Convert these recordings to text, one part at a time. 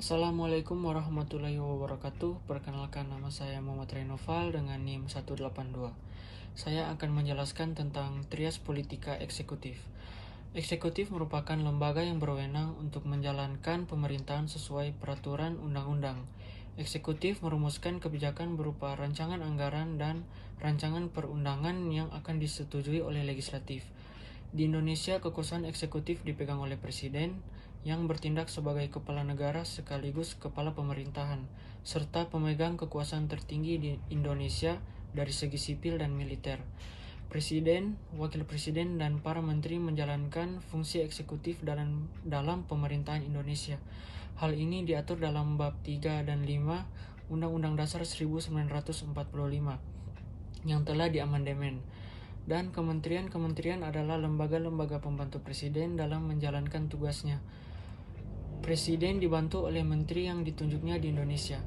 Assalamualaikum warahmatullahi wabarakatuh. Perkenalkan, nama saya Muhammad Renoval dengan NIM 182. Saya akan menjelaskan tentang Trias Politika Eksekutif. Eksekutif merupakan lembaga yang berwenang untuk menjalankan pemerintahan sesuai peraturan undang-undang. Eksekutif merumuskan kebijakan berupa rancangan anggaran dan rancangan perundangan yang akan disetujui oleh legislatif. Di Indonesia, kekuasaan eksekutif dipegang oleh presiden yang bertindak sebagai kepala negara sekaligus kepala pemerintahan, serta pemegang kekuasaan tertinggi di Indonesia dari segi sipil dan militer. Presiden, wakil presiden, dan para menteri menjalankan fungsi eksekutif dalam pemerintahan Indonesia. Hal ini diatur dalam bab 3 dan 5 Undang-Undang Dasar 1945 yang telah diamandemen. Dan kementerian-kementerian adalah lembaga-lembaga pembantu presiden dalam menjalankan tugasnya. Presiden dibantu oleh menteri yang ditunjuknya di Indonesia.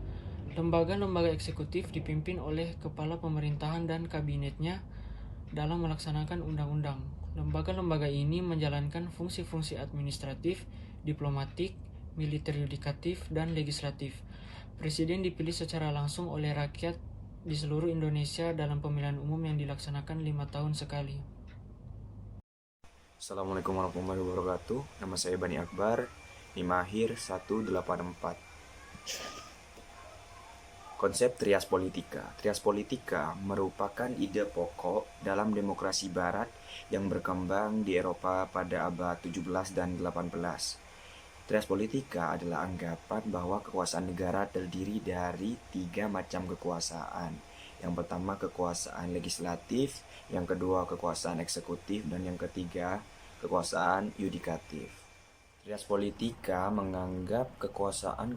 Lembaga-lembaga eksekutif dipimpin oleh kepala pemerintahan dan kabinetnya dalam melaksanakan undang-undang. Lembaga-lembaga ini menjalankan fungsi-fungsi administratif, diplomatik, militer, yudikatif, dan legislatif. Presiden dipilih secara langsung oleh rakyat di seluruh Indonesia dalam pemilihan umum yang dilaksanakan 5 tahun sekali. Assalamualaikum warahmatullahi wabarakatuh. Nama saya Bani Akbar, NIM Mahir 184. Konsep Trias Politika. Trias Politika merupakan ide pokok dalam demokrasi barat yang berkembang di Eropa pada abad 17 dan 18. Trias Politika adalah anggapan bahwa kekuasaan negara terdiri dari 3 macam kekuasaan. Yang pertama kekuasaan legislatif, yang kedua kekuasaan eksekutif, dan yang ketiga kekuasaan yudikatif. Trias Politika menganggap kekuasaan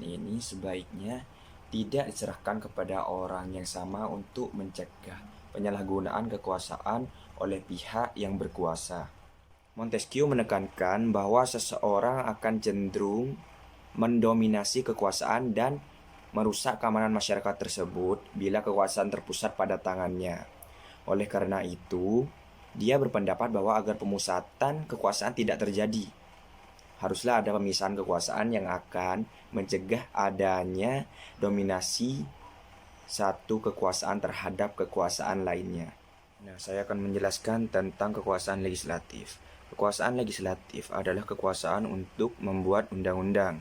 ini sebaiknya tidak diserahkan kepada orang yang sama untuk mencegah penyalahgunaan kekuasaan oleh pihak yang berkuasa. Montesquieu menekankan bahwa seseorang akan cenderung mendominasi kekuasaan dan merusak keamanan masyarakat tersebut bila kekuasaan terpusat pada tangannya. Oleh karena itu, dia berpendapat bahwa agar pemusatan kekuasaan tidak terjadi, haruslah ada pemisahan kekuasaan yang akan mencegah adanya dominasi satu kekuasaan terhadap kekuasaan lainnya. Nah, saya akan menjelaskan tentang kekuasaan legislatif. Kekuasaan legislatif adalah kekuasaan untuk membuat undang-undang.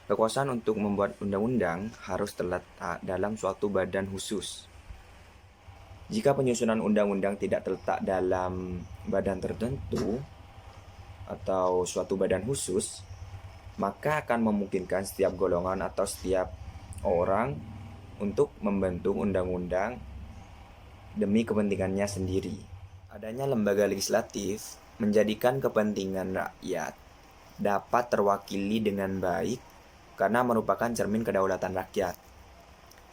Kekuasaan untuk membuat undang-undang harus terletak dalam suatu badan khusus. Jika penyusunan undang-undang tidak terletak dalam badan tertentu atau suatu badan khusus, maka akan memungkinkan setiap golongan atau setiap orang untuk membentuk undang-undang demi kepentingannya sendiri. Adanya lembaga legislatif menjadikan kepentingan rakyat dapat terwakili dengan baik karena merupakan cermin kedaulatan rakyat.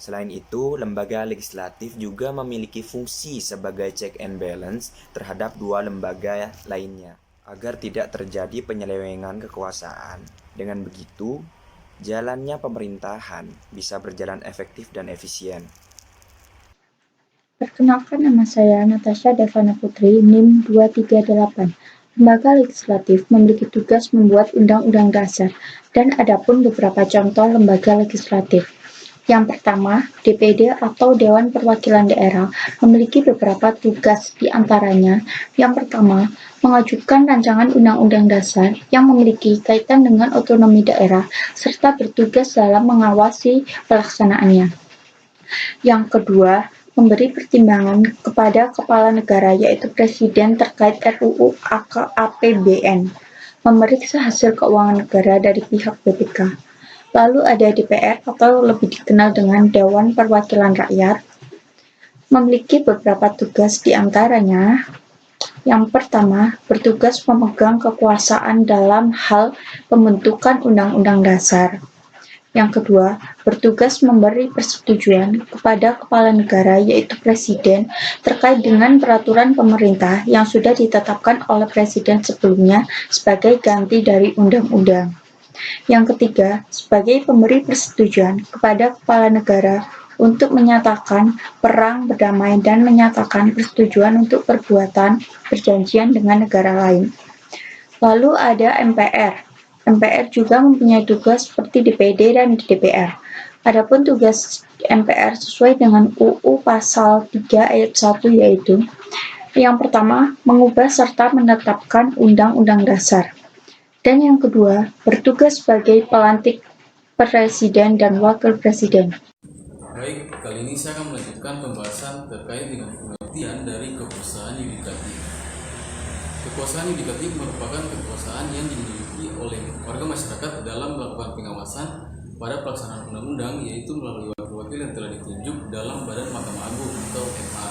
Selain itu, lembaga legislatif juga memiliki fungsi sebagai check and balance terhadap 2 lembaga lainnya, agar tidak terjadi penyelewengan kekuasaan. Dengan begitu, jalannya pemerintahan bisa berjalan efektif dan efisien. Perkenalkan, nama saya Natasha Devana Putri, NIM 238. Lembaga legislatif memiliki tugas membuat undang-undang dasar, dan adapun beberapa contoh lembaga legislatif. Yang pertama, DPD atau Dewan Perwakilan Daerah memiliki beberapa tugas, di antaranya yang pertama, mengajukan rancangan undang-undang dasar yang memiliki kaitan dengan otonomi daerah serta bertugas dalam mengawasi pelaksanaannya. Yang kedua, memberi pertimbangan kepada kepala negara yaitu presiden terkait RUU APBN, memeriksa hasil keuangan negara dari pihak BPK. Lalu ada DPR atau lebih dikenal dengan Dewan Perwakilan Rakyat, memiliki beberapa tugas, di antaranya yang pertama, bertugas memegang kekuasaan dalam hal pembentukan undang-undang dasar. Yang kedua, bertugas memberi persetujuan kepada kepala negara yaitu presiden terkait dengan peraturan pemerintah yang sudah ditetapkan oleh presiden sebelumnya sebagai ganti dari undang-undang. Yang ketiga, sebagai pemberi persetujuan kepada kepala negara untuk menyatakan perang berdamai dan menyatakan persetujuan untuk perbuatan perjanjian dengan negara lain. Lalu ada MPR. MPR juga mempunyai tugas seperti DPD dan DPR. Adapun tugas MPR sesuai dengan UU Pasal 3 Ayat 1 yaitu: yang pertama, mengubah serta menetapkan Undang-Undang Dasar. Dan yang kedua, bertugas sebagai pelantik Presiden dan Wakil Presiden. Baik, kali ini saya akan melanjutkan pembahasan terkait dengan pengertian dari kekuasaan yudikatif. Kekuasaan yudikatif merupakan kekuasaan yang dimiliki oleh warga masyarakat dalam melakukan pengawasan pada pelaksanaan undang-undang, yaitu melalui wakil-wakil yang telah ditunjuk dalam Badan Mahkamah Agung atau MA.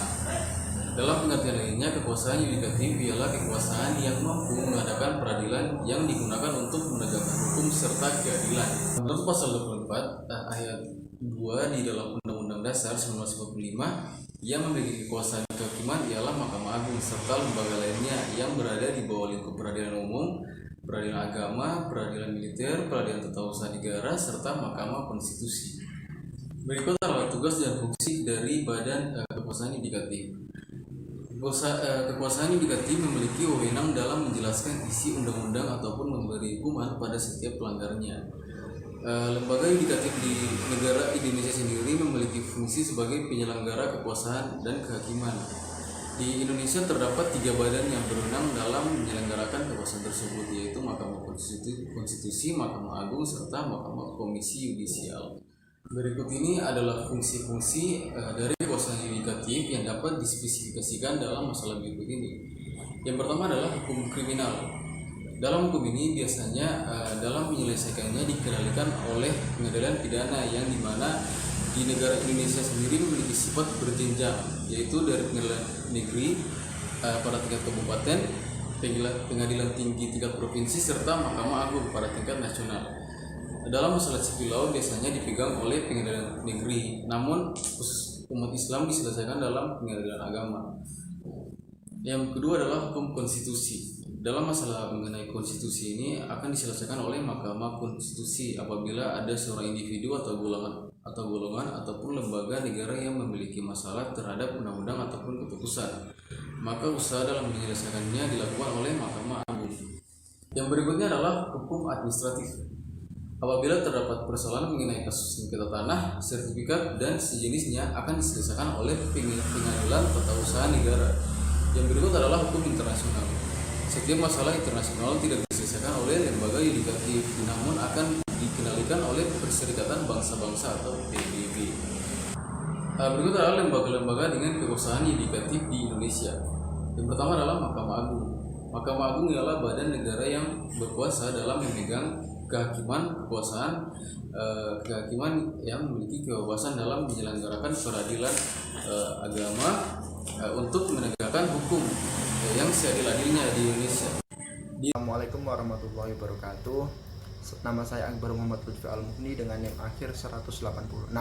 Dalam pengertian lainnya, kekuasaan yudikatif ialah kekuasaan yang mampu mengadakan peradilan yang digunakan untuk menegakkan hukum serta keadilan. Menurut pasal 24 ayat 2 di dalam Undang-Undang Dasar 1945, yang memiliki kekuasaan kehakiman ialah Mahkamah Agung serta lembaga lainnya yang berada di bawah lingkup peradilan umum, peradilan agama, peradilan militer, peradilan tata usaha negara, serta Mahkamah Konstitusi. Berikut adalah tugas dan fungsi dari Badan Kekuasaan Yudikatif. Kekuasaan yudikatif memiliki wewenang dalam menjelaskan isi undang-undang ataupun memberi hukuman pada setiap pelanggarnya. Lembaga yudikatif di negara Indonesia sendiri memiliki fungsi sebagai penyelenggara kekuasaan dan kehakiman. Di Indonesia terdapat 3 badan yang berwenang dalam menyelenggarakan kekuasaan tersebut, yaitu Mahkamah Konstitusi, Mahkamah Agung, serta Mahkamah Komisi Yudisial. Berikut ini adalah fungsi-fungsi dari kekuasaan yudikatif yang dapat dispesifikasikan dalam masalah berikut ini. Yang pertama adalah hukum kriminal. Dalam hukum ini biasanya dalam menyelesaikannya dikendalikan oleh pengadilan pidana, yang dimana di negara Indonesia sendiri memiliki sifat berjenjang, yaitu dari pengadilan negeri pada tingkat kabupaten, pengadilan tinggi tingkat provinsi, serta Mahkamah Agung pada tingkat nasional. Dalam masalah civil law biasanya dipegang oleh pengadilan negeri, namun khusus umat Islam diselesaikan dalam pengadilan agama. Yang kedua adalah hukum konstitusi. Dalam masalah mengenai konstitusi ini akan diselesaikan oleh Mahkamah Konstitusi apabila ada seorang individu atau golongan ataupun lembaga negara yang memiliki masalah terhadap undang-undang ataupun keputusan, maka usaha dalam menyelesaikannya dilakukan oleh Mahkamah Agung. Yang berikutnya adalah hukum administratif. Apabila terdapat persoalan mengenai kasus sengketa tanah, sertifikat, dan sejenisnya akan diselesaikan oleh pengadilan tata usaha negara. Yang berikut adalah hukum internasional. Setiap masalah internasional tidak diselesaikan oleh lembaga yudikatif, namun akan dikendalikan oleh Perserikatan Bangsa-Bangsa atau PBB. Berikut adalah lembaga-lembaga dengan kekuasaan yudikatif di Indonesia. Yang pertama adalah Mahkamah Agung. Mahkamah Agung ialah badan negara yang berkuasa dalam memegang kehakiman yang memiliki kebebasan dalam menyelenggarakan peradilan agama untuk menegakkan hukum yang seadil-adilnya di Indonesia. Assalamualaikum warahmatullahi wabarakatuh. Nama saya Akbar Muhammad Lutfi Al-Mughni dengan NIM akhir 186.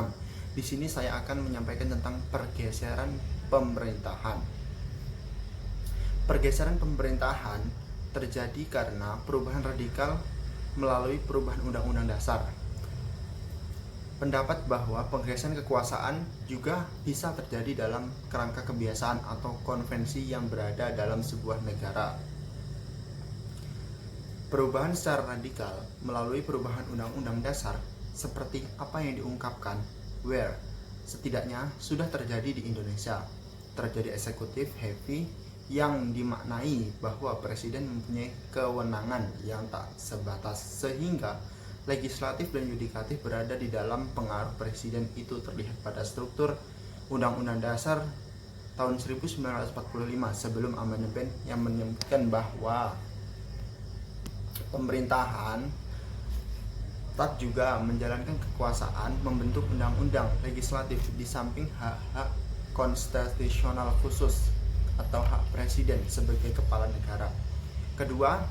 Di sini saya akan menyampaikan tentang pergeseran pemerintahan. Pergeseran pemerintahan terjadi karena perubahan radikal melalui perubahan Undang-Undang Dasar. Pendapat bahwa pergeseran kekuasaan juga bisa terjadi dalam kerangka kebiasaan atau konvensi yang berada dalam sebuah negara. Perubahan secara radikal melalui perubahan Undang-Undang Dasar seperti apa yang diungkapkan where setidaknya sudah terjadi di Indonesia. Terjadi eksekutif heavy yang dimaknai bahwa presiden mempunyai kewenangan yang tak sebatas, sehingga legislatif dan yudikatif berada di dalam pengaruh presiden. Itu terlihat pada struktur Undang-Undang Dasar tahun 1945 sebelum amandemen yang menyebutkan bahwa pemerintahan tetap juga menjalankan kekuasaan membentuk undang-undang legislatif di samping hak-hak konstitusional khusus atau hak presiden sebagai kepala negara. Kedua,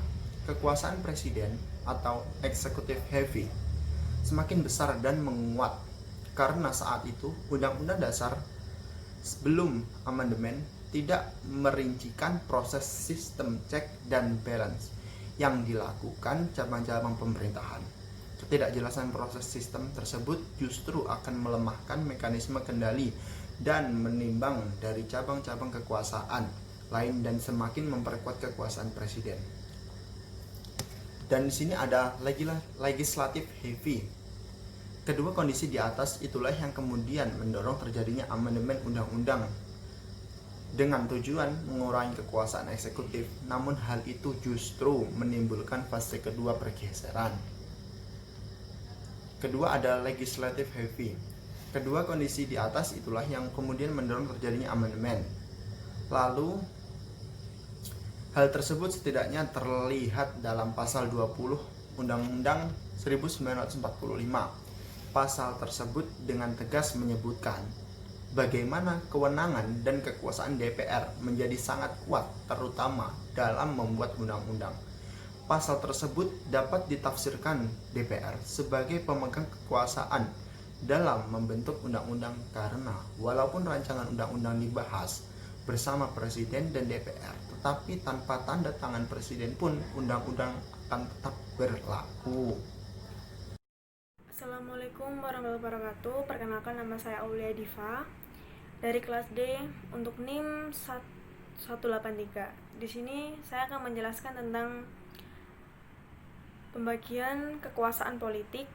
kekuasaan presiden atau executive heavy semakin besar dan menguat karena saat itu Undang-Undang Dasar sebelum amandemen tidak merincikan proses sistem check dan balance yang dilakukan cabang-cabang pemerintahan. Ketidakjelasan proses sistem tersebut justru akan melemahkan mekanisme kendali dan menimbang dari cabang-cabang kekuasaan lain dan semakin memperkuat kekuasaan presiden. Dan di sini ada legislative heavy. Kedua kondisi di atas itulah yang kemudian mendorong terjadinya amandemen undang-undang dengan tujuan mengurangi kekuasaan eksekutif. Namun hal itu justru menimbulkan fase kedua pergeseran. Kedua ada legislative heavy. Kedua kondisi di atas itulah yang kemudian mendorong terjadinya amandemen. Lalu hal tersebut setidaknya terlihat dalam pasal 20 Undang-Undang 1945. Pasal tersebut dengan tegas menyebutkan bagaimana kewenangan dan kekuasaan DPR menjadi sangat kuat, terutama dalam membuat undang-undang. Pasal tersebut dapat ditafsirkan DPR sebagai pemegang kekuasaan dalam membentuk undang-undang karena walaupun rancangan undang-undang dibahas bersama Presiden dan DPR, tetapi tanpa tanda tangan Presiden pun undang-undang akan tetap berlaku. Assalamualaikum warahmatullahi wabarakatuh. Perkenalkan, nama saya Aulia Diva dari kelas D untuk NIM 183. Di sini saya akan menjelaskan tentang pembagian kekuasaan politik,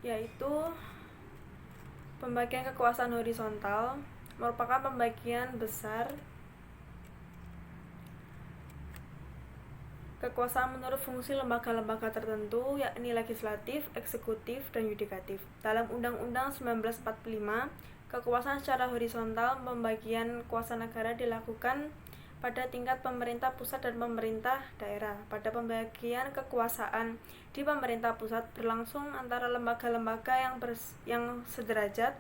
yaitu pembagian kekuasaan horizontal merupakan pembagian besar kekuasaan menurut fungsi lembaga-lembaga tertentu, yakni legislatif, eksekutif, dan yudikatif. Dalam Undang-Undang 1945, kekuasaan secara horizontal pembagian kuasa negara dilakukan pada tingkat pemerintah pusat dan pemerintah daerah. Pada pembagian kekuasaan di pemerintah pusat berlangsung antara lembaga-lembaga yang sederajat.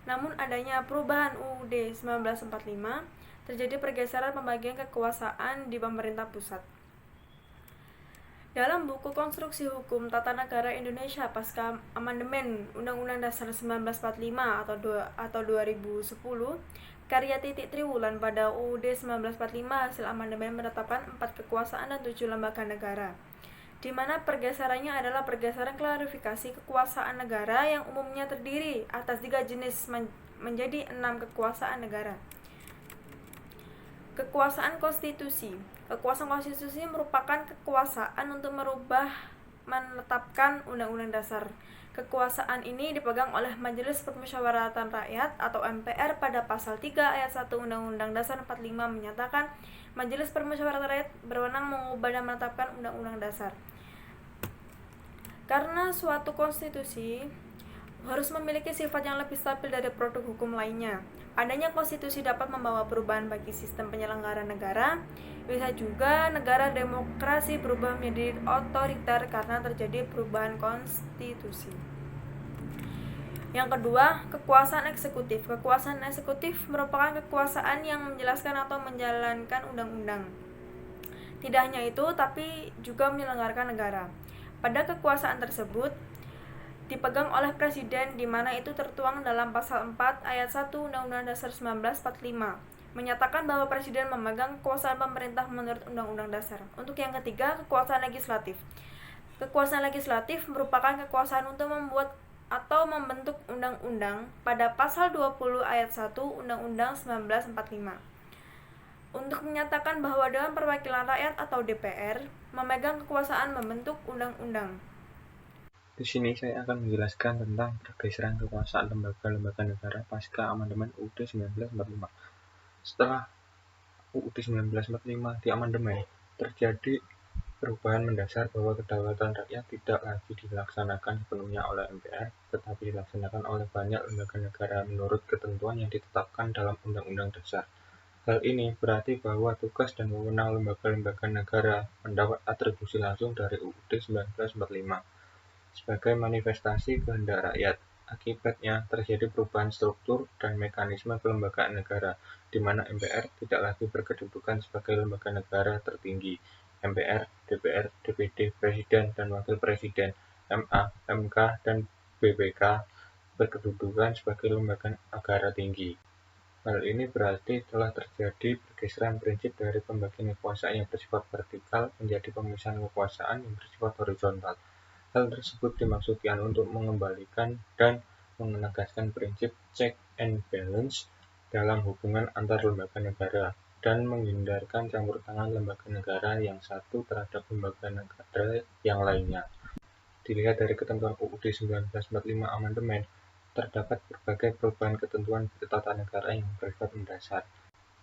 Namun adanya perubahan UUD 1945, terjadi pergeseran pembagian kekuasaan di pemerintah pusat. Dalam buku Konstruksi Hukum Tata Negara Indonesia pasca Amandemen Undang-Undang Dasar 1945 atau 2010, karya Titik Triwulan pada UUD 1945, hasil amandemen menetapkan 4 kekuasaan dan 7 lembaga negara, di mana pergeserannya adalah pergeseran klarifikasi kekuasaan negara yang umumnya terdiri atas 3 jenis menjadi 6 kekuasaan negara. Kekuasaan konstitusi. Kekuasaan konstitusi merupakan kekuasaan untuk menetapkan undang-undang dasar. Kekuasaan ini dipegang oleh Majelis Permusyawaratan Rakyat atau MPR pada pasal 3 ayat 1 Undang-Undang Dasar 45 menyatakan Majelis Permusyawaratan Rakyat berwenang mengubah dan menetapkan undang-undang dasar. Karena suatu konstitusi harus memiliki sifat yang lebih stabil dari produk hukum lainnya, adanya konstitusi dapat membawa perubahan bagi sistem penyelenggaraan negara. Bisa juga negara demokrasi berubah menjadi otoriter karena terjadi perubahan konstitusi. Yang kedua, kekuasaan eksekutif. Kekuasaan eksekutif merupakan kekuasaan yang menjelaskan atau menjalankan undang-undang. Tidak hanya itu, tapi juga menyelenggarakan negara. Pada kekuasaan tersebut dipegang oleh Presiden, di mana itu tertuang dalam pasal 4 ayat 1 Undang-Undang Dasar 1945, menyatakan bahwa Presiden memegang kekuasaan pemerintah menurut Undang-Undang Dasar. Untuk yang ketiga, kekuasaan legislatif. Kekuasaan legislatif merupakan kekuasaan untuk membuat atau membentuk undang-undang pada pasal 20 ayat 1 Undang-Undang 1945. Untuk menyatakan bahwa Dewan Perwakilan Rakyat atau DPR memegang kekuasaan membentuk undang-undang. Di sini saya akan menjelaskan tentang pergeseran kekuasaan lembaga-lembaga negara pasca amandemen UUD 1945. Setelah UUD 1945 diamandemen, terjadi perubahan mendasar bahwa kedaulatan rakyat tidak lagi dilaksanakan sepenuhnya oleh MPR, tetapi dilaksanakan oleh banyak lembaga negara menurut ketentuan yang ditetapkan dalam Undang-Undang Dasar. Hal ini berarti bahwa tugas dan wewenang lembaga-lembaga negara mendapat atribusi langsung dari UUD 1945 sebagai manifestasi kehendak rakyat. Akibatnya terjadi perubahan struktur dan mekanisme kelembagaan negara, di mana MPR tidak lagi berkedudukan sebagai lembaga negara tertinggi. MPR, DPR, DPD, Presiden dan Wakil Presiden, MA, MK, dan BPK berkedudukan sebagai lembaga negara tinggi. Hal ini berarti telah terjadi pergeseran prinsip dari pembagian kekuasaan yang bersifat vertikal menjadi pemisahan kekuasaan yang bersifat horizontal. Hal tersebut dimaksudkan untuk mengembalikan dan menegaskan prinsip check and balance dalam hubungan antar lembaga negara. dan menghindarkan campur tangan lembaga negara yang satu terhadap lembaga negara yang lainnya. Dilihat dari ketentuan UUD 1945 Amandemen, terdapat berbagai perubahan ketentuan bertatanegaraan yang bersifat mendasar.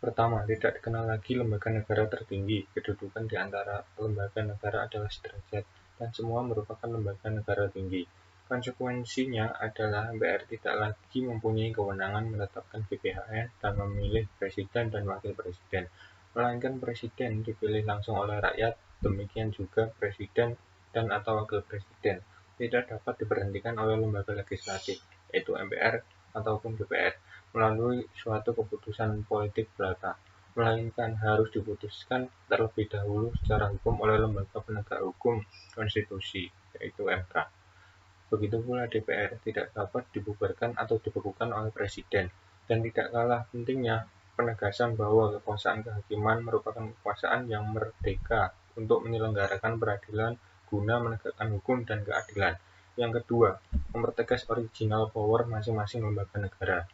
Pertama, tidak dikenal lagi lembaga negara tertinggi. Kedudukan di antara lembaga negara adalah sederajat, dan semua merupakan lembaga negara tinggi. Konsekuensinya adalah MPR tidak lagi mempunyai kewenangan menetapkan GBHN dan memilih presiden dan wakil presiden, melainkan presiden dipilih langsung oleh rakyat, demikian juga presiden dan atau wakil presiden tidak dapat diberhentikan oleh lembaga legislatif, yaitu MPR ataupun DPR, melalui suatu keputusan politik belaka, melainkan harus diputuskan terlebih dahulu secara hukum oleh lembaga penegak hukum konstitusi, yaitu MK. Begitu pula DPR tidak dapat dibubarkan atau dibekukan oleh presiden, dan tidak kalah pentingnya penegasan bahwa kekuasaan kehakiman merupakan kekuasaan yang merdeka untuk menyelenggarakan peradilan guna menegakkan hukum dan keadilan. Yang kedua, mempertegas original power masing-masing lembaga negara.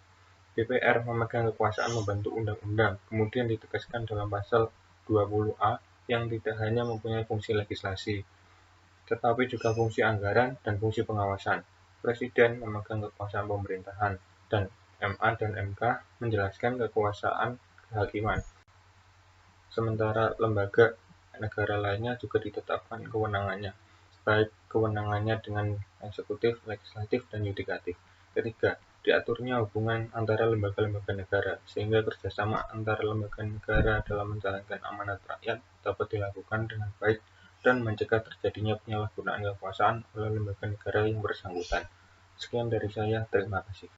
DPR memegang kekuasaan membentuk undang-undang, kemudian ditegaskan dalam pasal 20A yang tidak hanya mempunyai fungsi legislasi, tetapi juga fungsi anggaran dan fungsi pengawasan. Presiden memegang kekuasaan pemerintahan, dan MA dan MK menjelaskan kekuasaan kehakiman. Sementara lembaga negara lainnya juga ditetapkan kewenangannya, baik kewenangannya dengan eksekutif, legislatif, dan yudikatif. Ketiga, diaturnya hubungan antara lembaga-lembaga negara, sehingga kerjasama antara lembaga negara dalam menjalankan amanat rakyat dapat dilakukan dengan baik dan mencegah terjadinya penyalahgunaan kekuasaan oleh lembaga negara yang bersangkutan. Sekian dari saya, terima kasih.